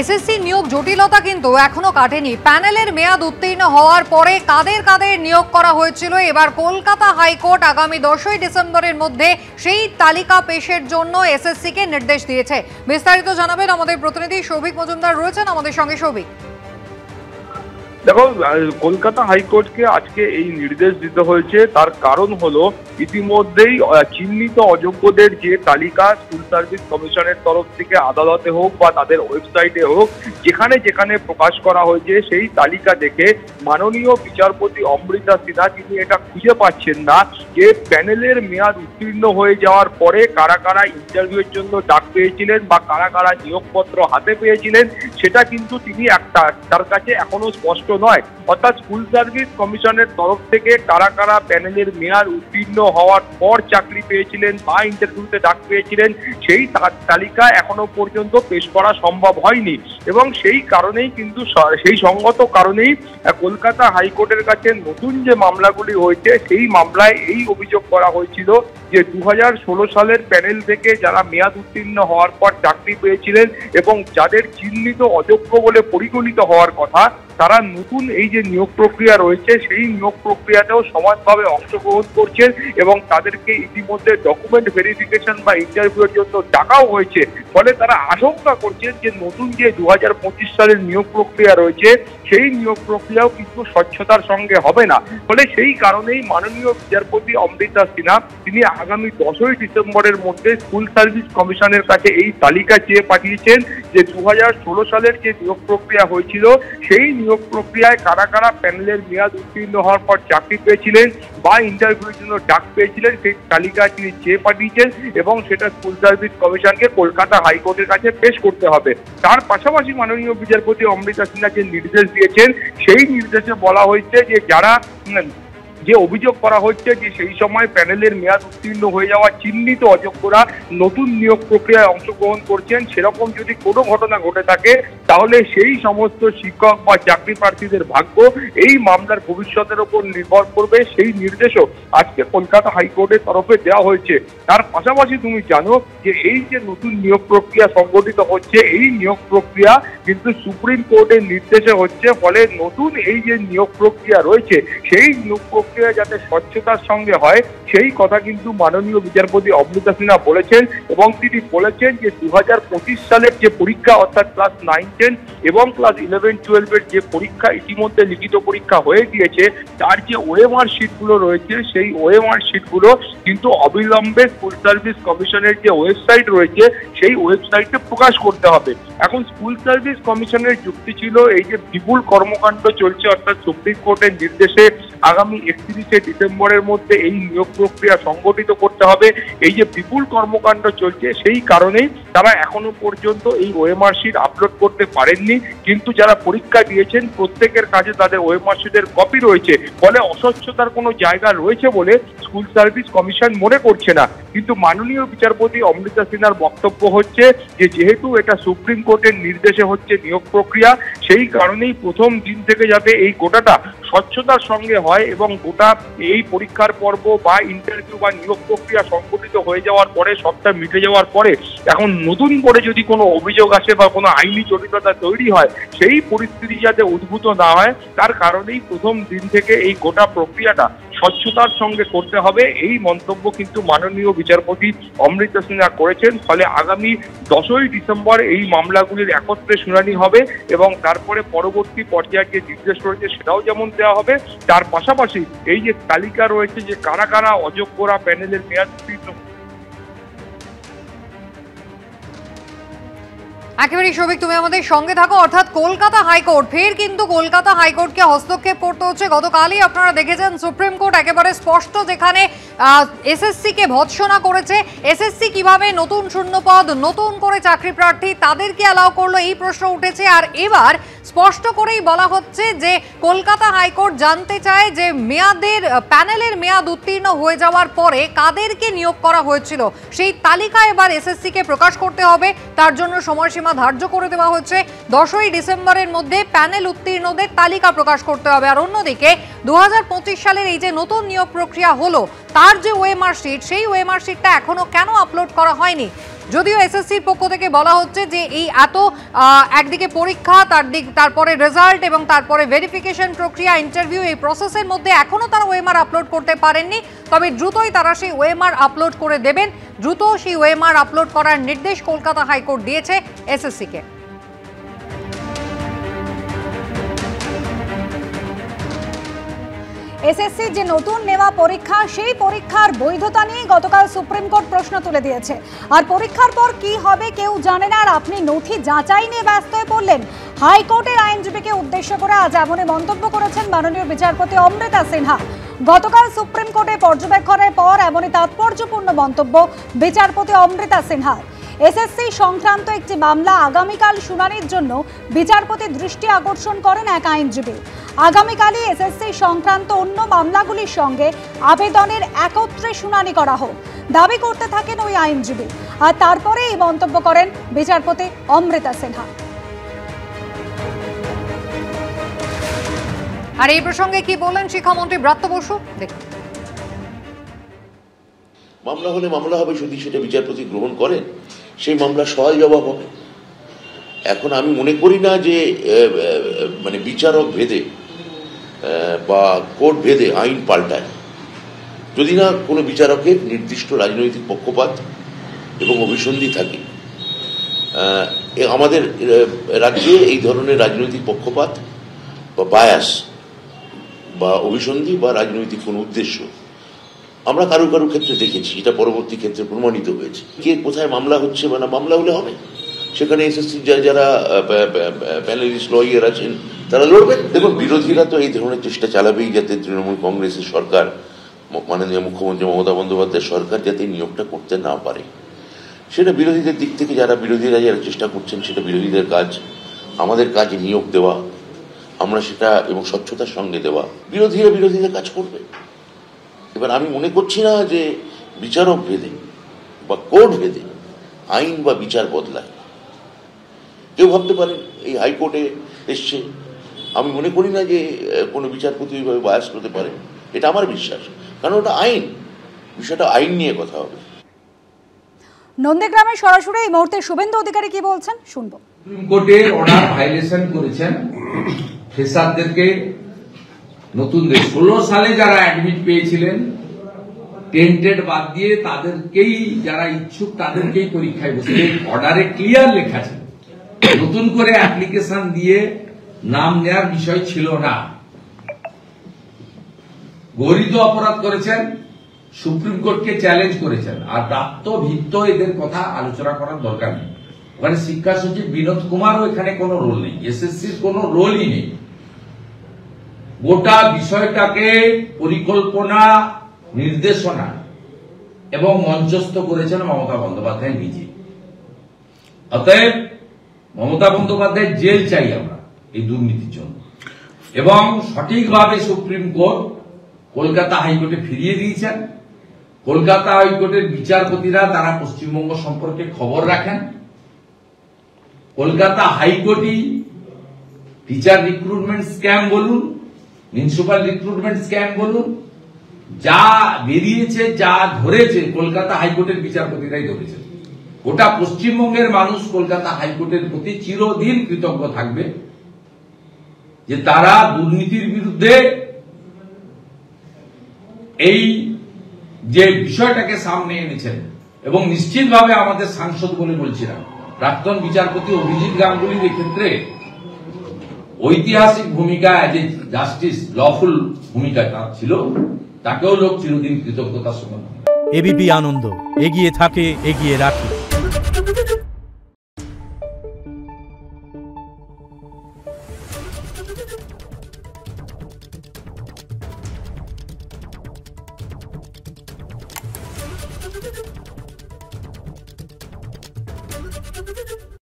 SSC নিয়োগ জটিলতা কিন্তু এখনো কাটেনি। প্যানেলের মেয়াদ উত্তীর্ণ হওয়ার পরে কাদের কাদের নিয়োগ করা হয়েছিল, এবার কলকাতা হাইকোর্ট আগামী 10ই ডিসেম্বরের মধ্যে সেই তালিকা পেশের জন্য এসএসসিকে নির্দেশ দিয়েছে। বিস্তারিত জানাবেন আমাদের প্রতিনিধি সৌভিক মজুমদার, রয়েছেন আমাদের সঙ্গে। সৌভিক, দেখো, কলকাতা হাইকোর্টকে আজকে এই নির্দেশ দিতে হয়েছে। তার কারণ হলো ইতিমধ্যেই চিহ্নিত অযোগ্যদের যে তালিকা স্কুল সার্ভিস কমিশনের তরফ থেকে আদালতে হোক বা তাদের ওয়েবসাইটে হোক, যেখানে যেখানে প্রকাশ করা হয়েছে, সেই তালিকা দেখে মাননীয় বিচারপতি অমৃতা সিনহা তিনি এটা খুঁজে পাচ্ছেন না যে প্যানেলের মেয়াদ উত্তীর্ণ হয়ে যাওয়ার পরে কারা কারা ইন্টারভিউয়ের জন্য ডাক পেয়েছিলেন বা কারা কারা নিয়োগপত্র হাতে পেয়েছিলেন, সেটা কিন্তু তিনি তার কাছে এখনো স্পষ্ট নয়। অর্থাৎ স্কুল সার্ভিস কমিশনের তরফ থেকে কারা কারা প্যানেলের মেয়াদ উত্তীর্ণ হওয়ার পর চাকরি পেয়েছিলেন বা ইন্টারভিউতে ডাক পেয়েছিলেন, সেই তালিকা এখনো পর্যন্ত পেশ করা সম্ভব হয়নি। এবং সেই কারণেই কিন্তু সেই সঙ্গত কারণেই কলকাতা হাইকোর্টের কাছে নতুন যে মামলাগুলি হয়েছে, সেই মামলায় এই অভিযোগ করা হয়েছিল যে 2016 সালের প্যানেল থেকে যারা মেয়াদ উত্তীর্ণ হওয়ার পর চাকরি পেয়েছিলেন এবং যাদের চিহ্নিত অযোগ্য বলে পরিগণিত হওয়ার কথা, তারা নতুন এই যে নিয়োগ প্রক্রিয়া রয়েছে, সেই নিয়োগ প্রক্রিয়াতেও সমানভাবে অংশগ্রহণ করছেন এবং তাদেরকে ইতিমধ্যে ডকুমেন্ট ভেরিফিকেশন বা ইন্টারভিউয়ের জন্য ডাকাও হয়েছে। ফলে তারা আশঙ্কা করছেন যে নতুন যে 2025 সালের নিয়োগ প্রক্রিয়া রয়েছে, সেই নিয়োগ প্রক্রিয়াও কিন্তু স্বচ্ছতার সঙ্গে হবে না। ফলে সেই কারণেই মাননীয় বিচারপতি অমৃতা সিনহা তিনি আগামী 10ই ডিসেম্বরের মধ্যে স্কুল সার্ভিস কমিশনের কাছে এই তালিকা চেয়ে পাঠিয়েছেন যে 2016 সালের যে নিয়োগ প্রক্রিয়া হয়েছিল, সেই নিয়োগ প্রক্রিয়ায় কারা কারা প্যানেলের মেয়াদ উত্তীর্ণ হওয়ার পর চাকরি পেয়েছিলেন বা ইন্টারভিউর জন্য ডাক পেয়েছিলেন, সেই তালিকা তিনি চেয়ে পাঠিয়েছেন এবং সেটা স্কুল সার্ভিস কমিশনকে কলকাতা হাইকোর্টের কাছে পেশ করতে হবে। তার পাশাপাশি মাননীয় বিচারপতি অমৃতা সিনহা যে নির্দেশ দিয়েছেন, সেই নির্দেশে বলা হয়েছে যে যারা যে অভিযোগ করা হচ্ছে যে সেই সময় প্যানেলের মেয়াদ উত্তীর্ণ হয়ে যাওয়া চিহ্নিত অযোগ্যরা নতুন নিয়োগ প্রক্রিয়ায় অংশগ্রহণ করছেন, সেরকম যদি কোনো ঘটনা ঘটে থাকে, তাহলে সেই সমস্ত শিক্ষক বা চাকরি প্রার্থীদের ভাগ্য এই মামলার ভবিষ্যতের উপর নির্ভর করবে। সেই নির্দেশও আজকে কলকাতা হাইকোর্টের তরফে দেওয়া হয়েছে। তার পাশাপাশি তুমি জানো যে এই যে নতুন নিয়োগ প্রক্রিয়া সংগঠিত হচ্ছে, এই নিয়োগ প্রক্রিয়া কিন্তু সুপ্রিম কোর্টের নির্দেশে হচ্ছে। ফলে নতুন এই যে নিয়োগ প্রক্রিয়া রয়েছে, সেই নিয়োগ প্রক্রিয়া যাতে স্বচ্ছতার সঙ্গে হয়, সেই কথা কিন্তু মাননীয় বিচারপতি অমৃতা সিনহা বলেছেন। এবং তিনি বলেছেন যে 2025 সালের যে পরীক্ষা, অর্থাৎ ক্লাস 9, 10 এবং ক্লাস 11, 12 যে পরীক্ষা ইতিমধ্যে লিখিত পরীক্ষা হয়ে গিয়েছে, তার যে ওএমআর শিটগুলো রয়েছে, সেই ওএমআর শিটগুলো কিন্তু অবিলম্বে স্কুল সার্ভিস কমিশনের যে ওয়েবসাইট রয়েছে, সেই ওয়েবসাইটে প্রকাশ করতে হবে। এখন স্কুল সার্ভিস কমিশনের যুক্তি ছিল এই যে বিপুল কর্মকাণ্ড চলছে, অর্থাৎ সুপ্রিম কোর্টের নির্দেশে আগামী 31শে ডিসেম্বরের মধ্যে এই নিয়োগ প্রক্রিয়া সংগঠিত করতে হবে। এই যে বিপুল কর্মকাণ্ড চলছে, সেই কারণেই তারা এখনো পর্যন্ত এই ওএমআর শিট আপলোড করতে পারেননি। কিন্তু যারা পরীক্ষা দিয়েছেন, প্রত্যেকের কাছে তাদের ওএমআর শিটের কপি রয়েছে। ফলে অস্বচ্ছতার কোনো জায়গা রয়েছে বলে স্কুল সার্ভিস কমিশন মনে করছে না। কিন্তু মাননীয় বিচারপতি অমৃতা সিনহার বক্তব্য হচ্ছে যে যেহেতু এটা সুপ্রিম কোর্টের নির্দেশে হচ্ছে নিয়োগ প্রক্রিয়া, সেই কারণেই প্রথম দিন থেকে যাতে এই গোটাটা স্বচ্ছতার সঙ্গে হয় এবং গোটা এই পরীক্ষার পর্ব বা ইন্টারভিউ বা নিয়োগ প্রক্রিয়া সংগঠিত হয়ে যাওয়ার পরে, সবটা মিটে যাওয়ার পরে এখন নতুন করে যদি কোনো অভিযোগ আসে বা কোনো আইনি জটিলতা তৈরি হয়, সেই পরিস্থিতি যাতে উদ্ভূত না হয়, তার কারণেই প্রথম দিন থেকে এই গোটা প্রক্রিয়াটা স্বচ্ছতার সঙ্গে করতে হবে, এই মন্তব্য কিন্তু মাননীয় বিচারপতি অমৃতা সিনহা করেছেন। ফলে আগামী 10ই ডিসেম্বর এই মামলাগুলির একত্রে শুনানি হবে এবং তারপরে পরবর্তী পর্যায়ে যে নির্দেশ রয়েছে সেটাও যেমন দেওয়া হবে। তার পাশাপাশি এই যে তালিকা রয়েছে যে কারা কারা অযোগ্যরা প্যানেলের মেয়াদ উত্তীর্ণ। একেবারেই সৌভিক, তুমি আমাদের সঙ্গে থাকো। অর্থাৎ কলকাতা হাইকোর্ট ফের কিন্তু কলকাতা হাইকোর্টকে হস্তক্ষেপ করতে হচ্ছে। গতকালই আপনারা দেখেছেন সুপ্রিম কোর্ট একেবারে স্পষ্ট, যেখানে এসএসসি কে ভৎসনা করেছে। এসএসসি কিভাবে নতুন শূন্যপদ, নতুন করে চাকরি প্রার্থী তাদেরকে অ্যালাউ করলো, এই প্রশ্ন উঠেছে। আর এবার স্পষ্ট করেই বলা হচ্ছে যে কলকাতা হাইকোর্ট জানতে চায় যে প্যানেলের মেয়াদ উত্তীর্ণ হয়ে যাওয়ার পরে কাদেরকে নিয়োগ করা হয়েছিল, সেই তালিকা এবার এসএসসি কে প্রকাশ করতে হবে। তার জন্য সময়সীমা ধার্য করে দেওয়া হচ্ছে। 10ই ডিসেম্বরের মধ্যে প্যানেল উত্তীর্ণদের তালিকা প্রকাশ করতে হবে। আর অন্যদিকে 2025 সালের এই যে নতুন নিয়োগ প্রক্রিয়া হলো, তার যে ওএমআর শিট, সেই ওএমআর শিটটা এখনো কেন আপলোড করা হয়নি, যদিও এসএসসির পক্ষ থেকে বলা হচ্ছে যে এই এত একদিকে পরীক্ষা, তারপরে রেজাল্ট এবং তারপরে ভেরিফিকেশন প্রক্রিয়া, ইন্টারভিউ, এই প্রসেসের মধ্যে এখনও তারা ওএমআর আপলোড করতে পারেননি। তবে দ্রুতই তারা সেই ওএমআর আপলোড করে দেবেন। দ্রুত সেই ওএমআর আপলোড করার নির্দেশ কলকাতা হাইকোর্ট দিয়েছে এসএসসিকে। এসএসসি যে নতুন নেওয়া পরীক্ষা, সেই পরীক্ষার বৈধতা নিয়ে গতকাল সুপ্রিম কোর্ট প্রশ্ন তুলে দিয়েছে। আর পরীক্ষার পর কি হবে কেউ জানে না, আর আপনি নথি যাচাই নিয়ে ব্যস্ত হয়ে পড়লেন। হাইকোর্টের আইনজীবীকে উদ্দেশ্য করে আজ এমনই মন্তব্য করেছেন মাননীয় বিচারপতি অমৃতা সিনহা। গতকাল সুপ্রিম কোর্টে পর্যবেক্ষণের পর এমনই তাৎপর্যপূর্ণ মন্তব্য বিচারপতি অমৃতা সিনহা। এসএসসি সংক্রান্ত একটি মামলা আগামীকাল শুনানির জন্য বিচারপতি দৃষ্টি আকর্ষণ করেন এক আইনজীবী। আগামীকালই এসএসসি সংক্রান্ত অন্য মামলাগুলির সঙ্গে আবেদনের একত্রে শুনানি করা হোক দাবি করতে থাকেন ওই আইনজীবী। আর তারপরে এই মন্তব্য করেন বিচারপতি অমৃতা সিনহা। আর এই প্রসঙ্গে কি বললেন শিক্ষামন্ত্রী ব্রাত্য বসু, দেখুন। মামলা হলে মামলা হবে, যদি সেটা বিচারপতি গ্রহণ করেন সেই মামলা সওয়াল জবাব হবে। এখন আমি মনে করি না যে মানে বিচারক ভেদে বা কোর্ট ভেদে আইন পাল্টায়, যদি না কোনো বিচারকের নির্দিষ্ট রাজনৈতিক পক্ষপাত এবং অভিসন্ধি থাকে। আমাদের রাজ্যে এই ধরনের রাজনৈতিক পক্ষপাত বা বায়াস বা অভিসন্ধি বা রাজনৈতিক কোনো উদ্দেশ্য আমরা কারো কারো ক্ষেত্রে দেখেছি, এটা পরবর্তী ক্ষেত্রে প্রমাণিত হয়েছে। কে কোথায় মামলা হচ্ছে বা না, মামলা হলে হবে, সেখানে এসএসসি যারা প্যানেলিস্ট লয়ার আছেন তারা লড়বেন। দেখুন, বিরোধীরা তো এই ধরনের চেষ্টা চালাবেই যাতে তৃণমূল কংগ্রেসের সরকার, মাননীয় মুখ্যমন্ত্রী মমতা বন্দ্যোপাধ্যায়ের সরকার যাতে নিয়োগটা করতে না পারে। সেটা বিরোধীদের দিক থেকে বিরোধীরা যারা চেষ্টা করছেন সেটা বিরোধীদের কাজ। আমাদের কাজ নিয়োগ দেওয়া, আমরা সেটা এবং স্বচ্ছতার সঙ্গে দেওয়া। বিরোধীদের কাজ করবে। এবার আমি মনে করছি না যে বিচারক ভেদে বা কোর্ট ভেদে আইন বা বিচার বদলায়। কেউ ভাবতে পারেন এই হাইকোর্টে এসছে, আমি মনে করি না যে কোনো বিচারপতি ওইভাবে বায়াস করতে পারে, এটা আমার বিশ্বাস, কারণ ওটা আইন, বিষয়টা আইন নিয়ে কথা হবে। নন্দীগ্রামে সরাসরি এই মুহূর্তে শুভেন্দু অধিকারী কি বলছেন শুনবো। সুপ্রিম কোর্টের অর্ডার ভায়োলেশন করেছেন ফ্রেশারদেরকে, নতুনদের 16 সালে যারা অ্যাডমিট পেয়েছিলেন টেন্টেড বাদ দিয়ে তাদেরকেই, যারা ইচ্ছুক তাদেরকেই পরীক্ষায় বসে। অর্ডারে ক্লিয়ার লেখা ছিল নতুন করে অ্যাপ্লিকেশন দিয়ে নাম নেওয়ার বিষয় ছিল না। গরিত অপরাধ করেছেন, সুপ্রিম কোর্টকে চ্যালেঞ্জ করেছেন। আর প্রাপ্ত ভিত্ত এদের কথা আলোচনা করার দরকার নেই। ওখানে শিক্ষা সচিব বিনোদ কুমারও এখানে কোনো রোল নেই, এসএসসির কোনো রোলই নেই। গোটা বিষয়টাকে পরিকল্পনা, নির্দেশনা এবং মঞ্চস্থ করেছেন মমতা বন্দ্যোপাধ্যায় নিজে। অতএব মমতা বন্দ্যোপাধ্যায় জেল চাই আমরা এই দুর্নীতির জন্য, এবং সঠিকভাবে সুপ্রিম কোর্ট কলকাতা হাইকোর্টে ফিরিয়ে দিয়েছেন। কলকাতা হাইকোর্টের বিচারপতিরা তারা পশ্চিমবঙ্গ সম্পর্কে খবর রাখেন। কলকাতা হাইকোর্টই টিচার রিক্রুটমেন্ট স্ক্যাম বলুন, মিউনিসিপাল রিক্রুটমেন্ট স্ক্যাম বলুন, যা বেরিয়েছে, যা ধরেছে কলকাতা হাইকোর্টের বিচারপতিরাই ধরেছে। গোটা পশ্চিমবঙ্গের মানুষ কলকাতা হাইকোর্টের প্রতি চিরদিন কৃতজ্ঞ থাকবে যে তারা দুর্নীতির বিরুদ্ধে এই যে বিষয়টাকে সামনে এনেছেন। এবং নিশ্চিতভাবে আমাদের সাংসদ বলে বলছিলাম, প্রাক্তন বিচারপতি অভিজিৎ গাঙ্গুলির ক্ষেত্রে ঐতিহাসিক ভূমিকা, যে জাস্টিস লফুল ভূমিকা তার ছিল, তাকেও লোক চিরদিন কৃতজ্ঞতার সঙ্গে। এবিপি আনন্দ, এগিয়ে থাকে, এগিয়ে রাখে।